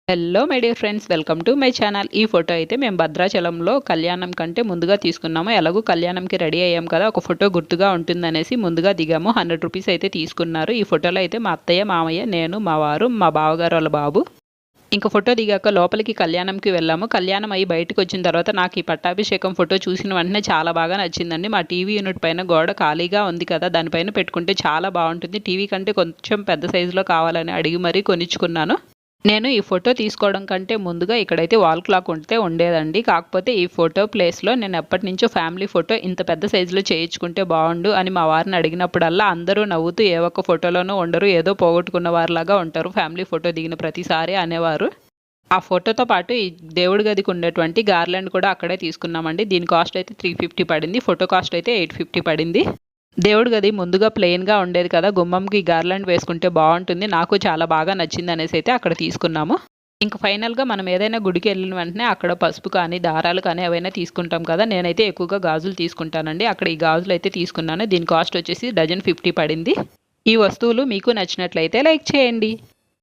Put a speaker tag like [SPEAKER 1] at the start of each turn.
[SPEAKER 1] Hello my dear friends, welcome to my channel. ఈ photo అయితే మేము భద్రాచలంలో కళ్యాణం కంటే ముందుగా తీసుకున్నాము. ఎలాగో కళ్యాణంకి రెడీ అయ్యాం కదా, ఒక ఫోటో గుర్తుగా ఉంటుందనేసి ముందుగా దిగాము. 100 రూపీస్ అయితే తీసుకున్నారు. ఈ ఫోటోలో అయితే మా అత్తయ్య, మామయ్య, నేను, మా వారు, మా బావగారు వాళ్ళ బాబు. ఇంకా ఫోటో దిగాక లోపలికి కళ్యాణంకి వెళ్ళాము. కళ్యాణం అయ్యి బయటకు వచ్చిన తర్వాత నాకు ఈ పట్టాభిషేకం ఫోటో చూసిన వెంటనే చాలా బాగా నచ్చిందండి. మా టీవీ యూనిట్ పైన గోడ ఖాళీగా ఉంది కదా, దానిపైన పెట్టుకుంటే చాలా బాగుంటుంది. టీవీ కంటే కొంచెం పెద్ద సైజులో కావాలని అడిగి మరీ కొనిచ్చుకున్నాను. నేను ఈ ఫోటో తీసుకోవడం కంటే ముందుగా ఇక్కడైతే వాల్ క్లాక్ ఉంటే ఉండేదండి. కాకపోతే ఈ ఫోటో ప్లేస్లో నేను ఎప్పటినుంచో ఫ్యామిలీ ఫోటో ఇంత పెద్ద సైజులో చేయించుకుంటే బాగుండు అని మా వారిని అడిగినప్పుడల్లా అందరూ నవ్వుతూ ఏ ఒక్క ఫోటోలోనూ ఉండరు, ఏదో పోగొట్టుకున్న వారిలాగా ఉంటారు ఫ్యామిలీ ఫోటో దిగిన ప్రతిసారి అనేవారు. ఆ ఫోటోతో పాటు ఈ దేవుడి గదికి ఉండేటువంటి గార్లాండ్ కూడా అక్కడే తీసుకున్నామండి. దీని కాస్ట్ అయితే 350 పడింది. ఫోటో కాస్ట్ అయితే 850 పడింది. దేవుడి గది ముందుగా ప్లెయిన్‌గా ఉండేది కదా, గుమ్మంకి గార్లాండ్ వేసుకుంటే బాగుంటుంది, నాకు చాలా బాగా నచ్చింది అనేసి అయితే అక్కడ తీసుకున్నాము. ఇంక ఫైనల్‌గా మనం ఏదైనా గుడికి వెళ్ళిన వెంటనే అక్కడ పసుపు కానీ, దారాలు కానీ ఏవైనా తీసుకుంటాం కదా, నేనైతే ఎక్కువగా గాజులు తీసుకుంటానండి. అక్కడ ఈ గాజులు అయితే తీసుకున్నాను. దీని కాస్ట్ వచ్చేసి డజన్ 50 పడింది. ఈ వస్తువులు మీకు నచ్చినట్లయితే లైక్ చేయండి.